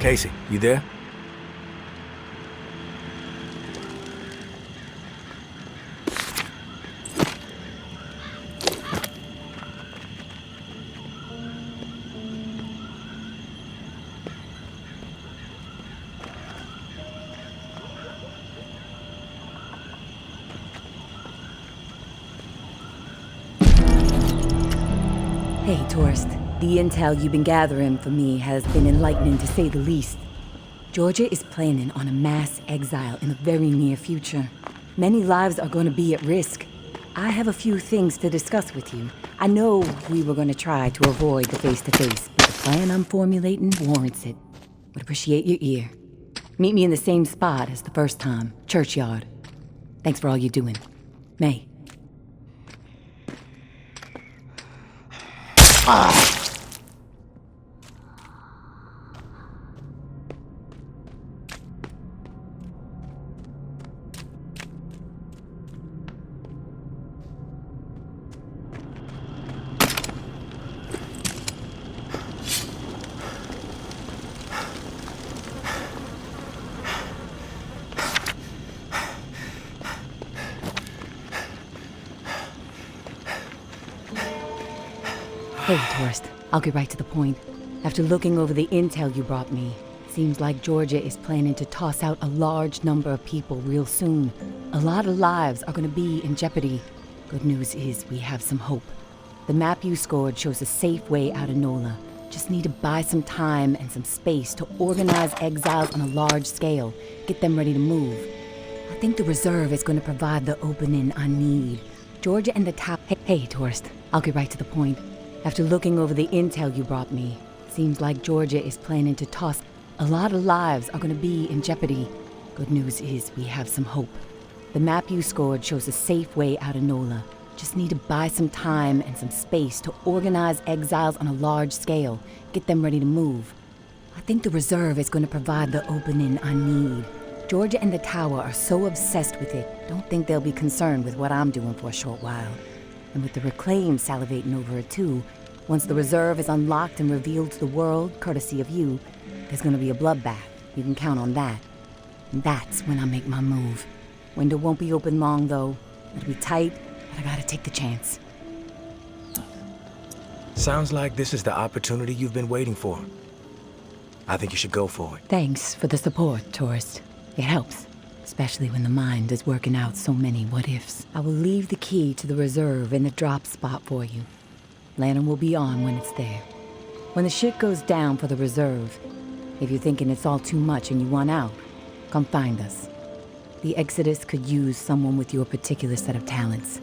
Casey, you there? Hey, tourist. The intel you've been gathering for me has been enlightening, to say the least. Georgia is planning on a mass exile in the very near future. Many lives are going to be at risk. I have a few things to discuss with you. I know we were going to try to avoid the face-to-face, but the plan I'm formulating warrants it. Would appreciate your ear. Meet me in the same spot as the first time, Churchyard. Thanks for all you're doing. May. Hey, tourist. I'll get right to the point. After looking over the intel you brought me, seems like Georgia is planning to toss out a large number of people real soon. A lot of lives are going to be in jeopardy. Good news is we have some hope. The map you scored shows a safe way out of NOLA. Just need to buy some time and some space to organize exiles on a large scale, get them ready to move. I think the reserve is going to provide the opening I need. Georgia and the top... Hey, tourist. I'll get right to the point. After looking over the intel you brought me, seems like Georgia is planning to toss... A lot of lives are going to be in jeopardy. Good news is we have some hope. The map you scored shows a safe way out of NOLA. Just need to buy some time and some space to organize exiles on a large scale, get them ready to move. I think the reserve is going to provide the opening I need. Georgia and the tower are so obsessed with it, don't think they'll be concerned with what I'm doing for a short while. And with the Reclaim salivating over it too, once the reserve is unlocked and revealed to the world, courtesy of you, there's gonna be a bloodbath. You can count on that. And that's when I make my move. Window won't be open long though. It'll be tight, but I gotta take the chance. Sounds like this is the opportunity you've been waiting for. I think you should go for it. Thanks for the support, tourist. It helps. Especially when the mind is working out so many what-ifs. I will leave the key to the reserve in the drop spot for you. Lantern will be on when it's there. When the shit goes down for the reserve, if you're thinking it's all too much and you want out, come find us. The Exodus could use someone with your particular set of talents.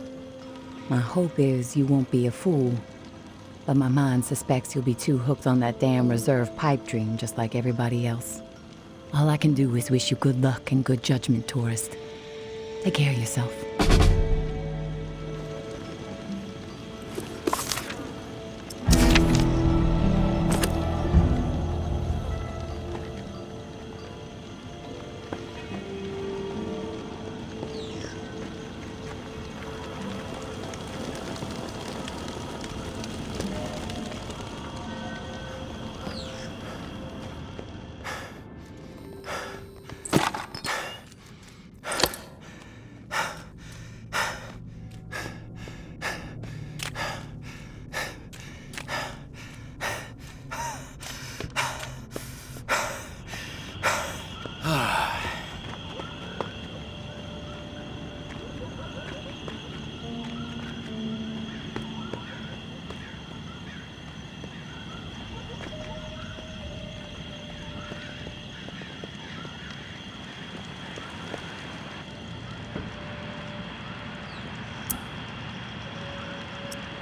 My hope is you won't be a fool, but my mind suspects you'll be too hooked on that damn reserve pipe dream just like everybody else. All I can do is wish you good luck and good judgment, tourist. Take care of yourself.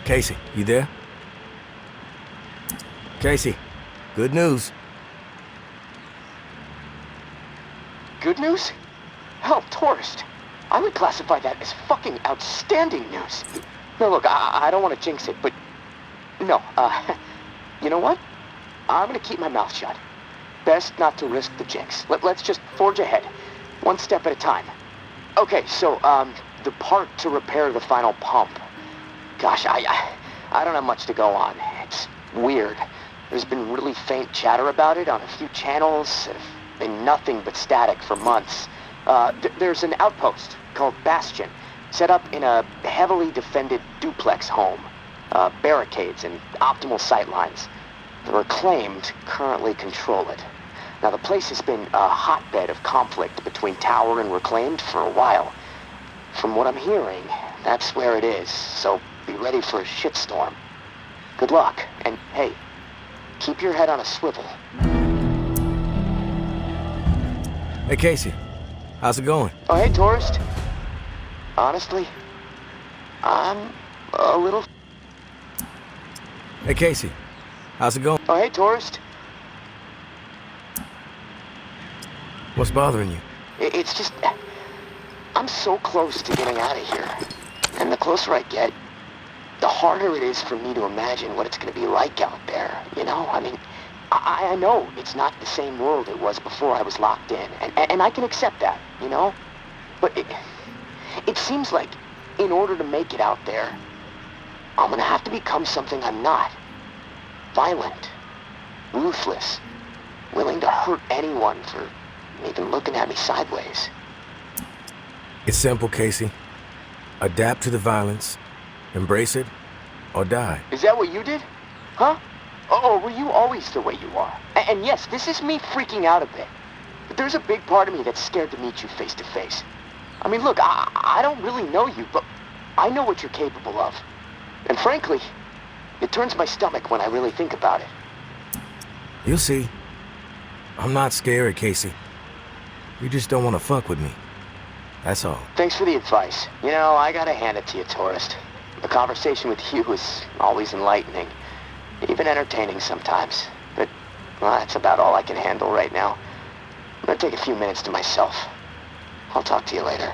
Casey, you there? Casey, good news. Good news? Hell, tourist. I would classify that as fucking outstanding news. No, look, I don't want to jinx it, but... No, you know what? I'm gonna keep my mouth shut. Best not to risk the jinx. Let's just forge ahead. One step at a time. Okay, so, the part to repair the final pump. Gosh, I don't have much to go on. It's weird. There's been really faint chatter about it on a few channels. Been nothing but static for months. There's an outpost called Bastion, set up in a heavily defended duplex home. Barricades and optimal sightlines. The Reclaimed currently control it. Now, the place has been a hotbed of conflict between Tower and Reclaimed for a while. From what I'm hearing, that's where it is, so be ready for a shitstorm. Good luck, and hey, keep your head on a swivel. Hey, Casey. How's it going? Oh, hey, tourist. Honestly, I'm a little... Hey, Casey. How's it going? Oh, hey, tourist. What's bothering you? It's just... I'm so close to getting out of here. And the closer I get, the harder it is for me to imagine what it's going to be like out there, you know? I mean, I know it's not the same world it was before I was locked in, and I can accept that, you know? But it seems like in order to make it out there, I'm going to have to become something I'm not. Violent, ruthless, willing to hurt anyone for even looking at me sideways. It's simple, Casey. Adapt to the violence, embrace it, or die. Is that what you did? Huh? Or were you always the way you are? And yes, this is me freaking out a bit. But there's a big part of me that's scared to meet you face to face. I mean, look, I don't really know you, but I know what you're capable of. And frankly, it turns my stomach when I really think about it. You'll see. I'm not scary, Casey. You just don't want to fuck with me. That's all. Thanks for the advice. You know, I gotta hand it to you, tourist. A conversation with you is always enlightening. Even entertaining sometimes. But, well, that's about all I can handle right now. I'm gonna take a few minutes to myself. I'll talk to you later.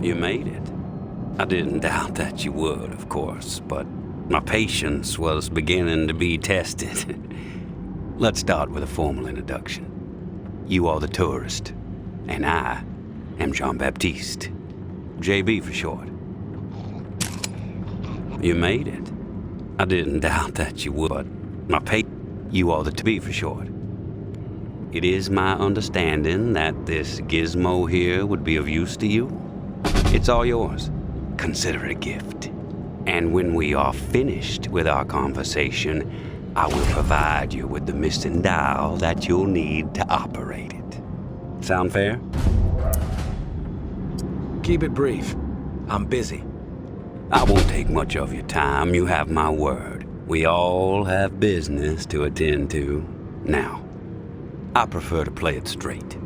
You made it. I didn't doubt that you would, of course, but my patience was beginning to be tested. Let's start with a formal introduction. You are the tourist, and I am Jean-Baptiste. JB for short. You made it. I didn't doubt that you would, but you are the TB for short. It is my understanding that this gizmo here would be of use to you. It's all yours. Consider it a gift. And when we are finished with our conversation, I will provide you with the missing dial that you'll need to operate it. Sound fair? Keep it brief. I'm busy. I won't take much of your time. You have my word. We all have business to attend to. Now, I prefer to play it straight.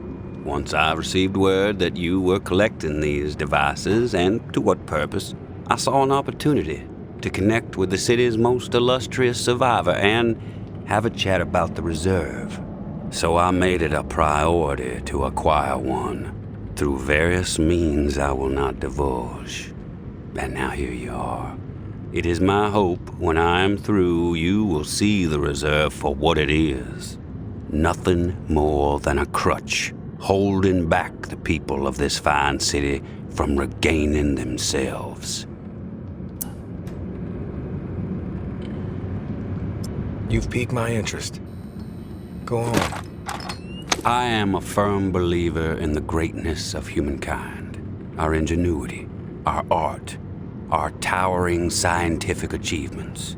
Once I received word that you were collecting these devices, and to what purpose, I saw an opportunity to connect with the city's most illustrious survivor and have a chat about the reserve. So I made it a priority to acquire one, through various means I will not divulge. And now here you are. It is my hope when I am through, you will see the reserve for what it is. Nothing more than a crutch, holding back the people of this fine city from regaining themselves. You've piqued my interest. Go on. I am a firm believer in the greatness of humankind, our ingenuity, our art, our towering scientific achievements.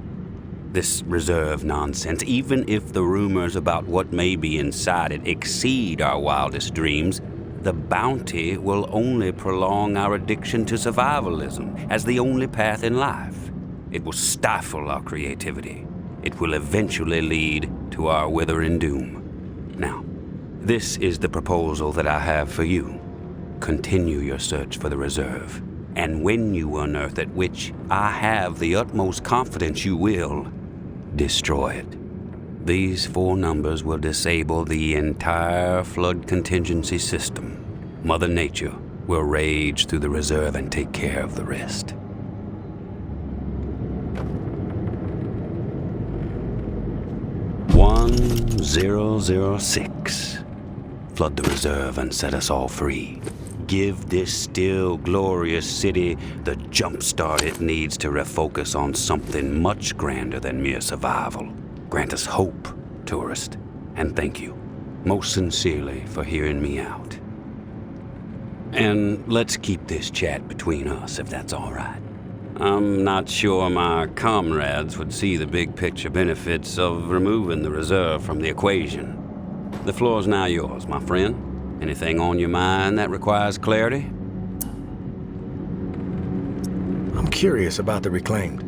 This reserve nonsense, even if the rumors about what may be inside it exceed our wildest dreams, the bounty will only prolong our addiction to survivalism as the only path in life. It will stifle our creativity. It will eventually lead to our withering doom. Now, this is the proposal that I have for you. Continue your search for the reserve, and when you unearth it, which I have the utmost confidence you will, destroy it. These 4 numbers will disable the entire flood contingency system. Mother Nature will rage through the reserve and take care of the rest. "1006. Flood the reserve and set us all free. Give this still glorious city the jump start it needs to refocus on something much grander than mere survival. Grant us hope, tourist, and thank you, most sincerely, for hearing me out. And let's keep this chat between us, if that's all right. I'm not sure my comrades would see the big picture benefits of removing the reserve from the equation. The floor's now yours, my friend. Anything on your mind that requires clarity?" I'm curious about the reclaimed.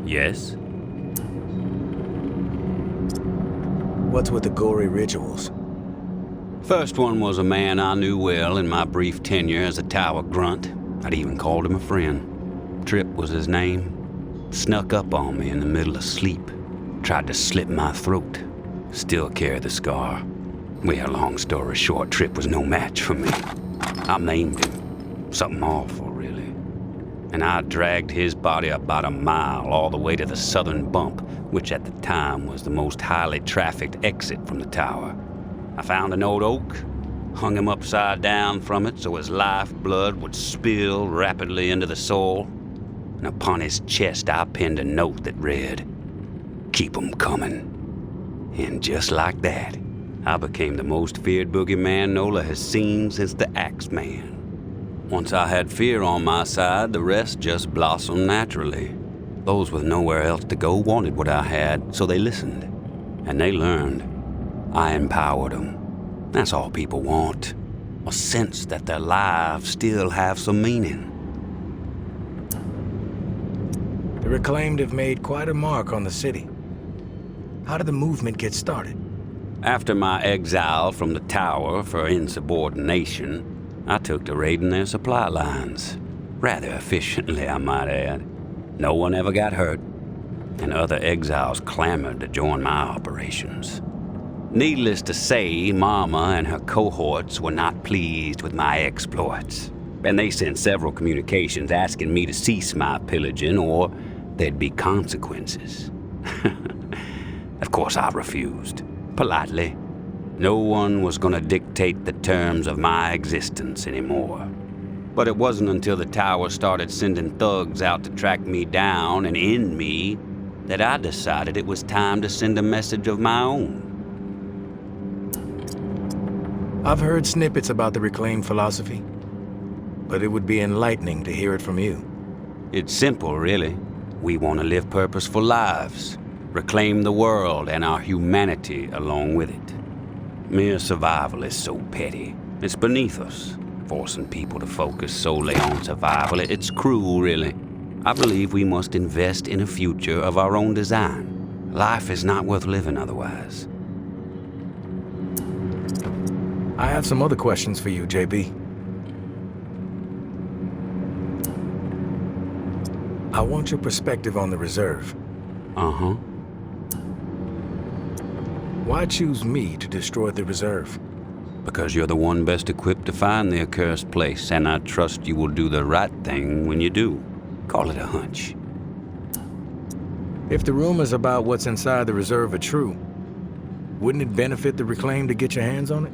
"Yes?" What's with the gory rituals? First one was a man I knew well in my brief tenure as a tower grunt. I'd even called him a friend. Trip was his name. Snuck up on me in the middle of sleep. Tried to slit my throat. Still carry the scar. Well, long story short, Trip was no match for me. I maimed him. Something awful, really. And I dragged his body about a mile all the way to the southern bump, which at the time was the most highly trafficked exit from the tower. I found an old oak, hung him upside down from it so his lifeblood would spill rapidly into the soil, and upon his chest I pinned a note that read, "Keep 'em coming." And just like that, I became the most feared boogeyman Nola has seen since the Axeman. Once I had fear on my side, the rest just blossomed naturally. Those with nowhere else to go wanted what I had, so they listened. And they learned. I empowered them. That's all people want. A sense that their lives still have some meaning. The reclaimed have made quite a mark on the city. How did the movement get started? After my exile from the tower for insubordination, I took to raiding their supply lines. Rather efficiently, I might add. No one ever got hurt, and other exiles clamored to join my operations. Needless to say, Mama and her cohorts were not pleased with my exploits. and they sent several communications asking me to cease my pillaging or there'd be consequences. Of course, I refused, politely. No one was gonna dictate the terms of my existence anymore. But it wasn't until the tower started sending thugs out to track me down and end me that I decided it was time to send a message of my own. I've heard snippets about the reclaimed philosophy, but it would be enlightening to hear it from you. It's simple, really. We want to live purposeful lives, reclaim the world and our humanity along with it. Mere survival is so petty. It's beneath us, forcing people to focus solely on survival. It's cruel, really. I believe we must invest in a future of our own design. Life is not worth living otherwise. I have some other questions for you, JB. I want your perspective on the reserve. Uh-huh. Why choose me to destroy the reserve? Because you're the one best equipped to find the accursed place, and I trust you will do the right thing when you do. Call it a hunch. If the rumors about what's inside the reserve are true, wouldn't it benefit the Reclaim to get your hands on it?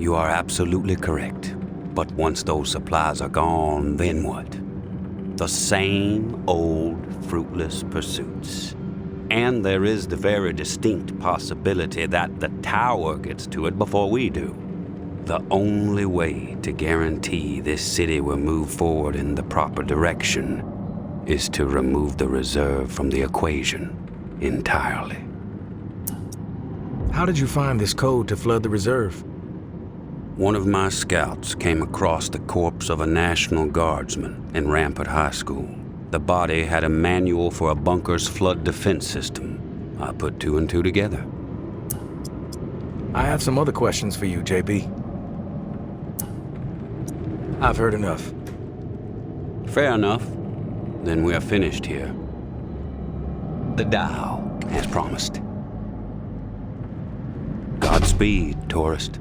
You are absolutely correct. But once those supplies are gone, then what? The same old fruitless pursuits. And there is the very distinct possibility that the tower gets to it before we do. The only way to guarantee this city will move forward in the proper direction is to remove the reserve from the equation entirely. How did you find this code to flood the reserve? One of my scouts came across the corpse of a National Guardsman in Rampart High School. The body had a manual for a bunker's flood defense system. I put two and two together. I have some other questions for you, JB. I've heard enough. Fair enough. Then we are finished here. The dial, as promised. Godspeed, tourist.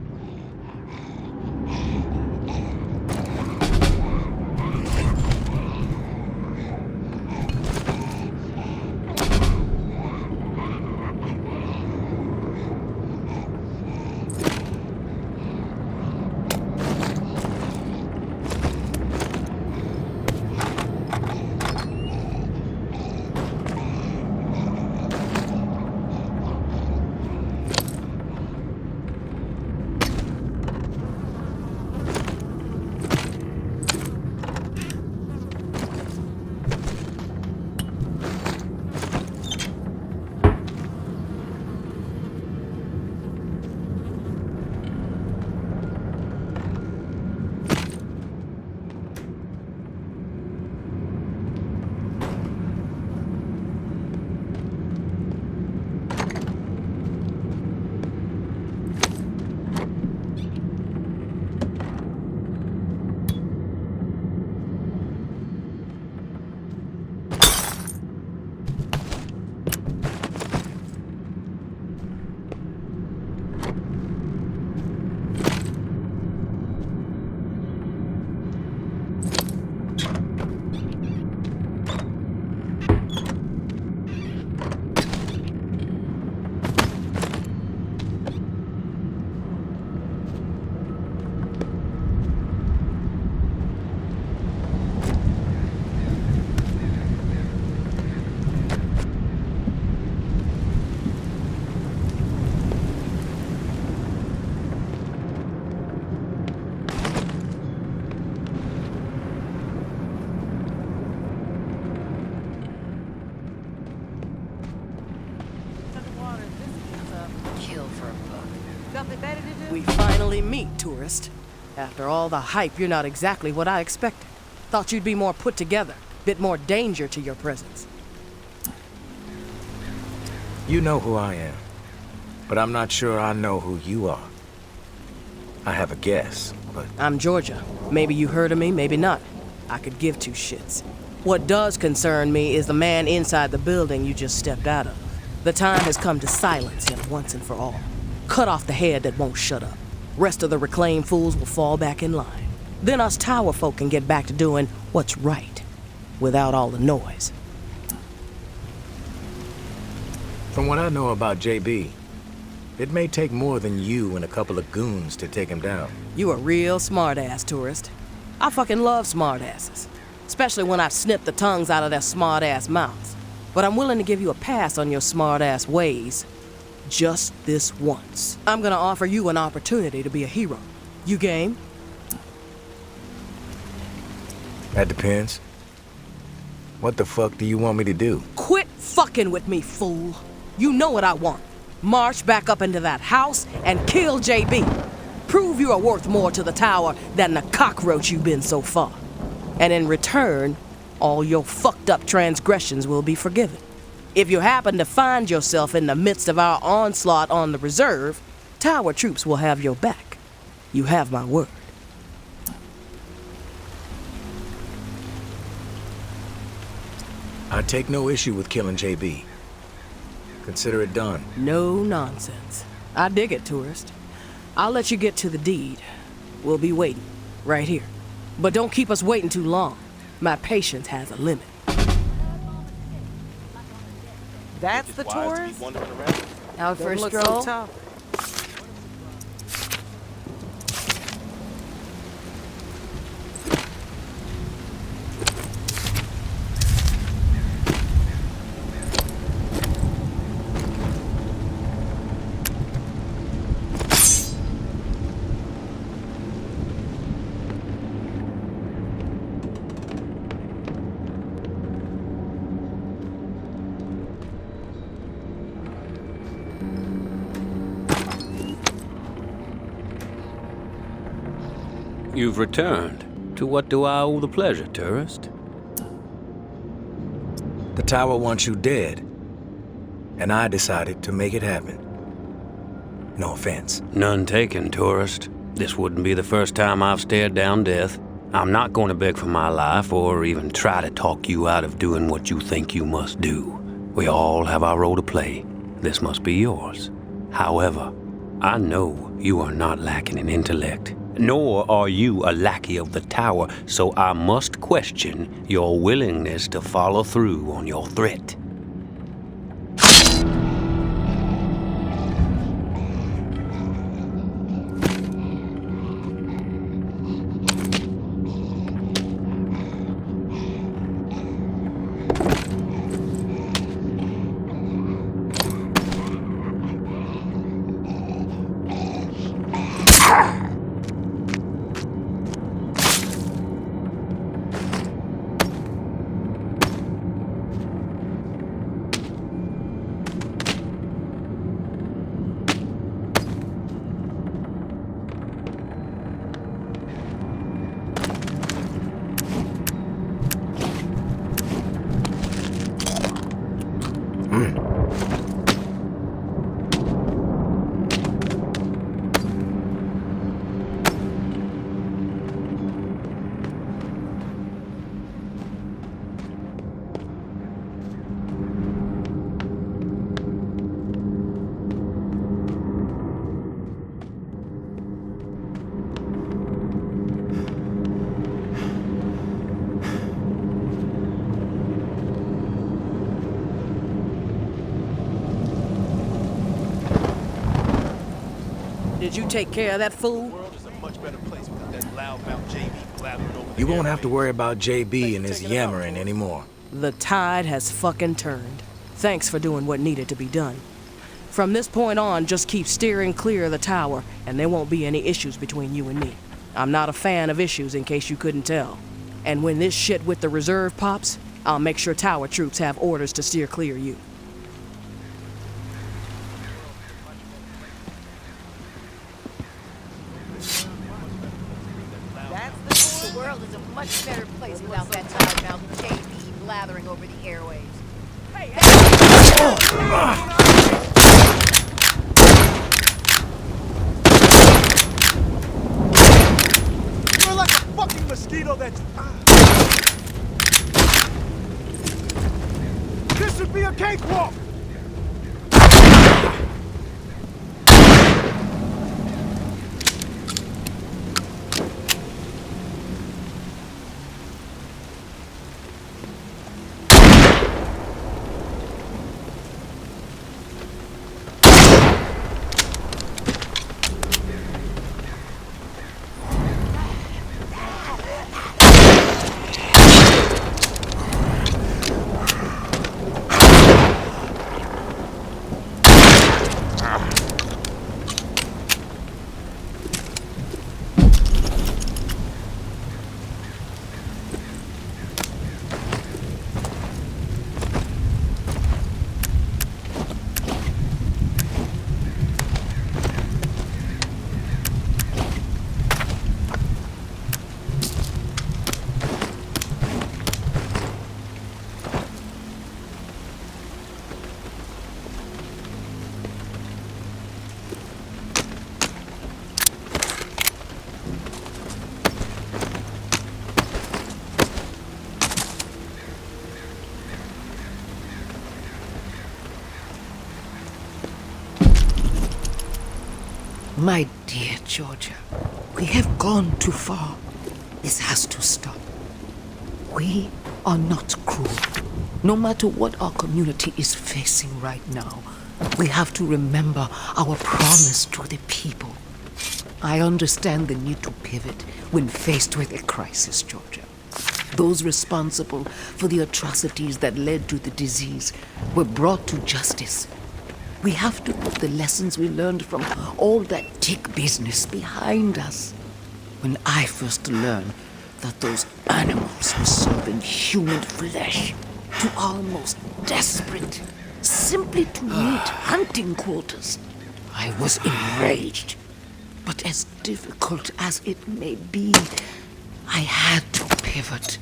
We finally meet, tourist. After all the hype, you're not exactly what I expected. Thought you'd be more put together, bit more danger to your presence. You know who I am, but I'm not sure I know who you are. I have a guess, but... I'm Georgia. Maybe you heard of me, maybe not. I could give two shits. What does concern me is the man inside the building you just stepped out of. The time has come to silence him once and for all. Cut off the head that won't shut up. Rest of the Reclaim fools will fall back in line. Then us tower folk can get back to doing what's right, without all the noise. From what I know about JB, it may take more than you and a couple of goons to take him down. You a real smart-ass, tourist. I fucking love smart-asses. Especially when I've snipped the tongues out of their smart-ass mouths. But I'm willing to give you a pass on your smart-ass ways. Just this once. I'm gonna offer you an opportunity to be a hero. You game? That depends. What the fuck do you want me to do? Quit fucking with me, fool. You know what I want. March back up into that house and kill JB. Prove you are worth more to the tower than the cockroach you've been so far. And in return, all your fucked up transgressions will be forgiven. If you happen to find yourself in the midst of our onslaught on the reserve, tower troops will have your back. You have my word. I take no issue with killing JB. Consider it done. No nonsense. I dig it, tourist. I'll let you get to the deed. We'll be waiting, right here. But don't keep us waiting too long. My patience has a limit. That's the tourist? Out for a Don't look stroll? so tough. You've returned. To what do I owe the pleasure, tourist? The tower wants you dead. And I decided to make it happen. No offense. None taken, tourist. This wouldn't be the first time I've stared down death. I'm not going to beg for my life or even try to talk you out of doing what you think you must do. We all have our role to play. This must be yours. However, I know you are not lacking in intellect. Nor are you a lackey of the tower, so I must question your willingness to follow through on your threat. Did you take care of that fool? You won't have to worry about JB and his yammering anymore. The tide has fucking turned. Thanks for doing what needed to be done. From this point on, just keep steering clear of the tower, and there won't be any issues between you and me. I'm not a fan of issues, in case you couldn't tell. And when this shit with the reserve pops, I'll make sure tower troops have orders to steer clear of you. The world is a much better place without that loudmouth JB blathering over the airwaves. You're like a fucking mosquito that's... This should be a cakewalk! My dear Georgia, we have gone too far. This has to stop. We are not cruel. No matter what our community is facing right now, we have to remember our promise to the people. I understand the need to pivot when faced with a crisis, Georgia. Those responsible for the atrocities that led to the disease were brought to justice. We have to put the lessons we learned from all that tick business behind us. When I first learned that those animals were serving human flesh to our most desperate, simply to meet hunting quotas, I was enraged. But as difficult as it may be, I had to pivot.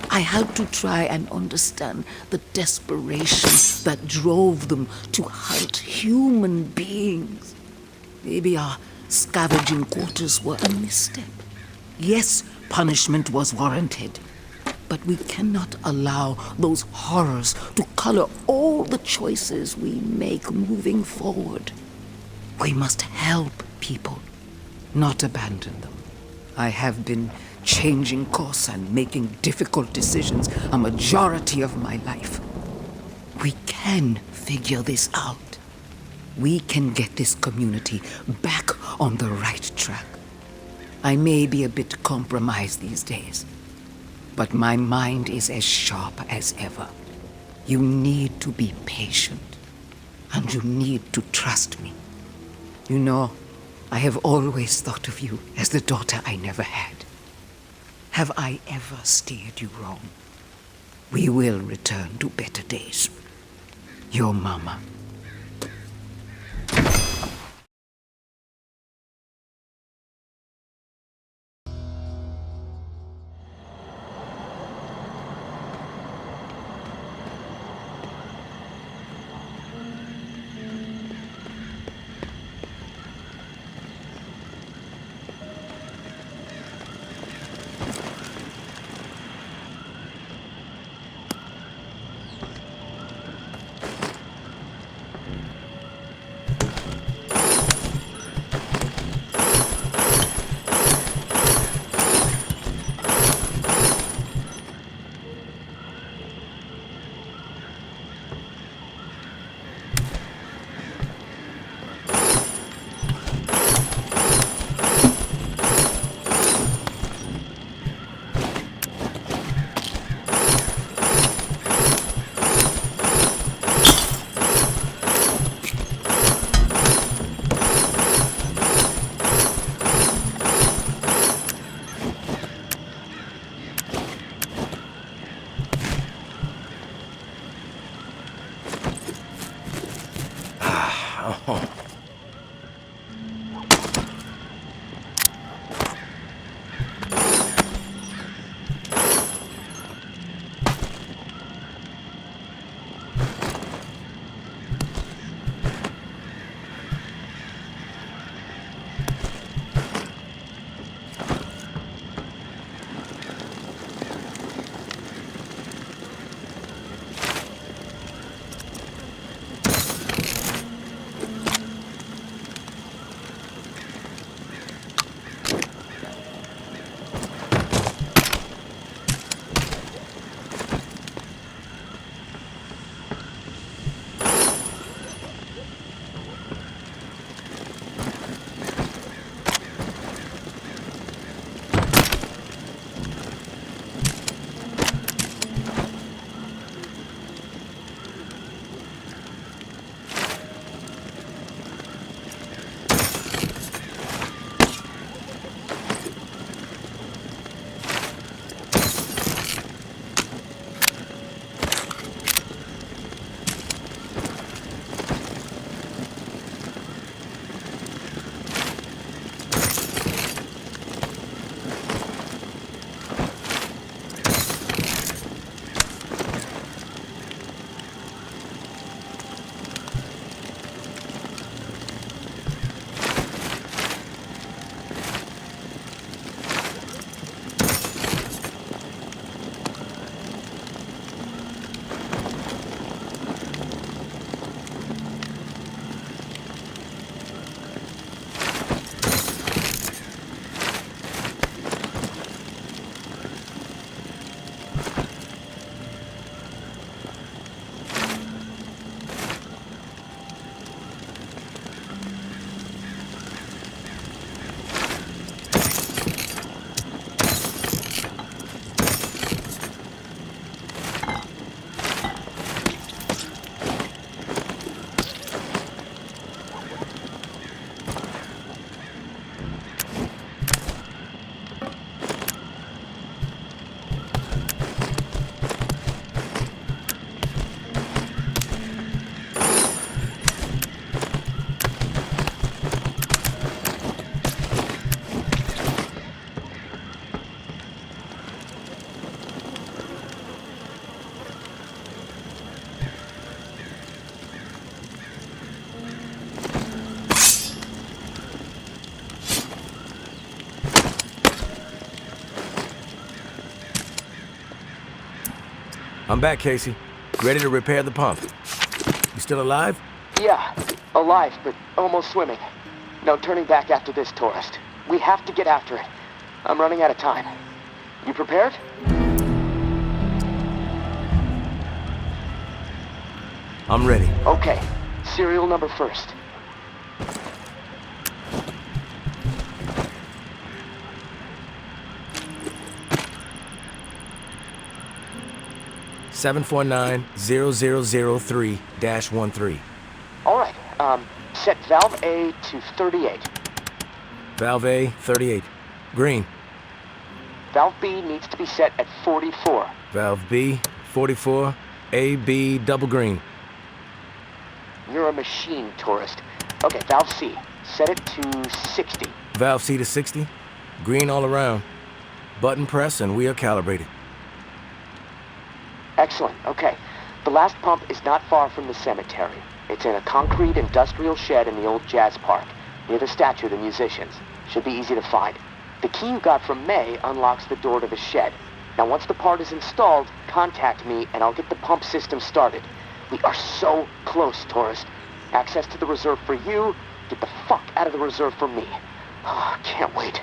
I had to try and understand the desperation that drove them to hunt human beings. Maybe our scavenging quarters were a misstep. Yes, punishment was warranted, but we cannot allow those horrors to color all the choices we make moving forward. We must help people, not abandon them. I have been changing course and making difficult decisions a majority of my life. We can figure this out. We can get this community back on the right track. I may be a bit compromised these days, but my mind is as sharp as ever. You need to be patient, and you need to trust me. You know, I have always thought of you as the daughter I never had. Have I ever steered you wrong? We will return to better days. Your mama. I'm back, Casey. Ready to repair the pump. You still alive? Yeah, alive, but almost swimming. No turning back after this, tourist. We have to get after it. I'm running out of time. You prepared? I'm ready. Okay. Serial number first. (749-0003-13). All right. Set valve A to 38. Valve A, 38. Green. Valve B needs to be set at 44. Valve B, 44. A, B, double green. You're a machine, tourist. Okay, valve C. Set it to 60. Valve C to 60. Green all around. Button press and we are calibrated. Excellent. Okay. The last pump is not far from the cemetery. It's in a concrete industrial shed in the old jazz park, near the statue of the musicians. Should be easy to find. The key you got from May unlocks the door to the shed. Now, once the part is installed, contact me and I'll get the pump system started. We are so close, tourist. Access to the reserve for you. Get the fuck out of the reserve for me. Oh, can't wait.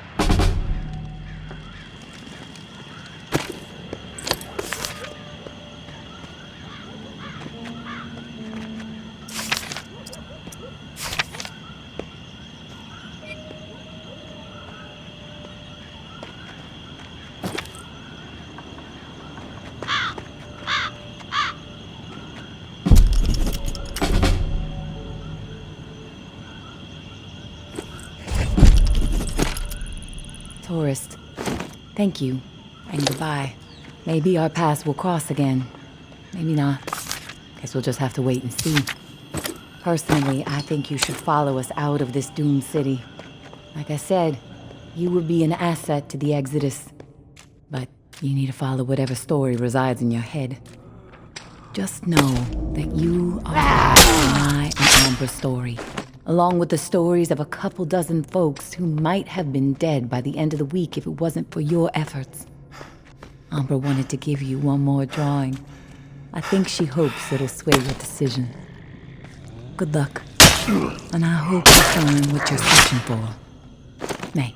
Tourist, thank you, and goodbye. Maybe our paths will cross again. Maybe not. Guess we'll just have to wait and see. Personally, I think you should follow us out of this doomed city. Like I said, you would be an asset to the Exodus. But you need to follow whatever story resides in your head. Just know that you are my and Amber's story, along with the stories of a couple dozen folks who might have been dead by the end of the week if it wasn't for your efforts. Amber wanted to give you one more drawing. I think she hopes it'll sway your decision. Good luck, and I hope you find what you're searching for. May.